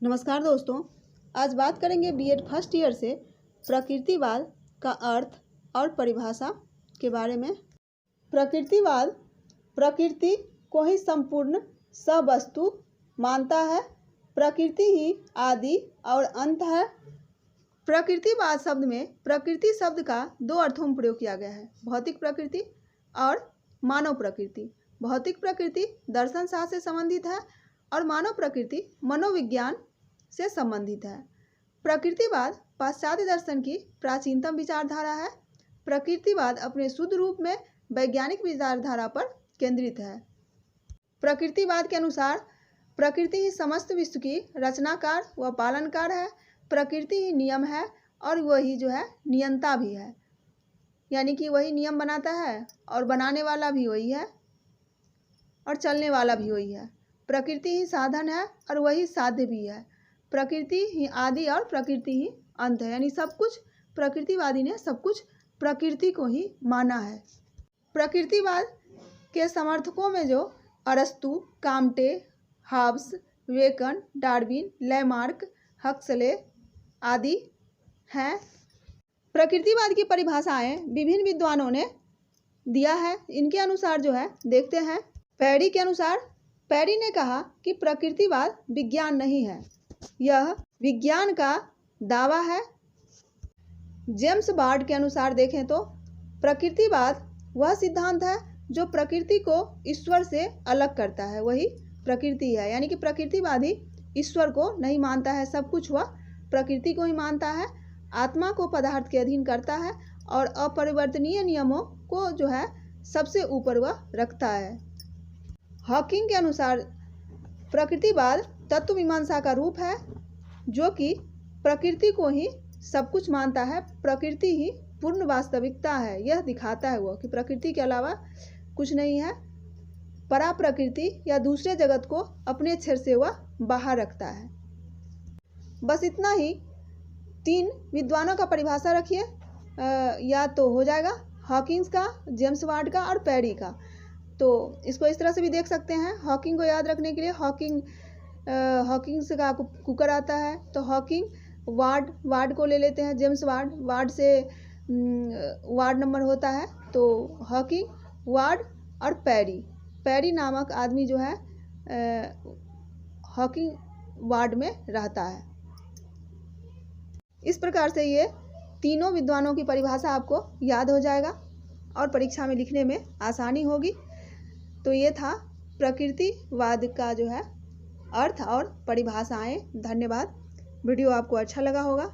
नमस्कार दोस्तों, आज बात करेंगे बीएड फर्स्ट ईयर से प्रकृतिवाद का अर्थ और परिभाषा के बारे में। प्रकृतिवाद प्रकृति को ही संपूर्ण सवस्तु मानता है। प्रकृति ही आदि और अंत है। प्रकृतिवाद शब्द में प्रकृति शब्द का दो अर्थों में प्रयोग किया गया है, भौतिक प्रकृति और मानव प्रकृति। भौतिक प्रकृति दर्शन शास्त्र से संबंधित है और मानव प्रकृति मनोविज्ञान से संबंधित है। प्रकृतिवाद पाश्चात्य दर्शन की प्राचीनतम विचारधारा है। प्रकृतिवाद अपने शुद्ध रूप में वैज्ञानिक विचारधारा पर केंद्रित है। प्रकृतिवाद के अनुसार प्रकृति ही समस्त विश्व की रचनाकार व पालनकार है। प्रकृति ही नियम है और वही नियंता भी है, यानी कि वही नियम बनाता है और बनाने वाला भी वही है और चलने वाला भी वही है। प्रकृति ही साधन है और वही साध्य भी है। प्रकृति ही आदि और प्रकृति ही अंत है, यानी सब कुछ प्रकृतिवादी ने सब कुछ प्रकृति को ही माना है। प्रकृतिवाद के समर्थकों में जो अरस्तु, Comte, Hobbes, Bacon, Darwin, Lamarck, Huxley आदि हैं। प्रकृतिवाद की परिभाषाएं विभिन्न विद्वानों ने दिया है। इनके अनुसार देखते हैं। पैरी के अनुसार, पैरी ने कहा कि प्रकृतिवाद विज्ञान नहीं है, यह विज्ञान का दावा है। जेम्स बार्ड के अनुसार देखें तो प्रकृतिवाद वह सिद्धांत है जो प्रकृति को ईश्वर से अलग करता है, वही प्रकृति है। यानी कि प्रकृतिवादी ईश्वर को नहीं मानता है, सब कुछ वह प्रकृति को ही मानता है। आत्मा को पदार्थ के अधीन करता है और अपरिवर्तनीय नियमों को सबसे ऊपर वह रखता है। हॉकिंग के अनुसार प्रकृतिवाद तत्व मीमांसा का रूप है जो कि प्रकृति को ही सब कुछ मानता है। प्रकृति ही पूर्ण वास्तविकता है, यह दिखाता है वो कि प्रकृति के अलावा कुछ नहीं है। परा प्रकृति या दूसरे जगत को अपने क्षेत्र से वह बाहर रखता है। बस इतना ही। तीन विद्वानों का परिभाषा रखिए, या तो हो जाएगा हॉकिंग्स का, जेम्स वार्ड का और पैरी का। तो इसको इस तरह से भी देख सकते हैं। हॉकिंग को याद रखने के लिए हॉकिंग्स का कुकर आता है, तो हॉकिंग वार्ड को ले लेते हैं। जेम्स वार्ड से वार्ड नंबर होता है, तो हॉकिंग, वार्ड और पैरी नामक आदमी हॉकिंग वार्ड में रहता है। इस प्रकार से ये तीनों विद्वानों की परिभाषा आपको याद हो जाएगा और परीक्षा में लिखने में आसानी होगी। तो ये था प्रकृतिवाद का अर्थ और परिभाषाएं। धन्यवाद। वीडियो आपको अच्छा लगा होगा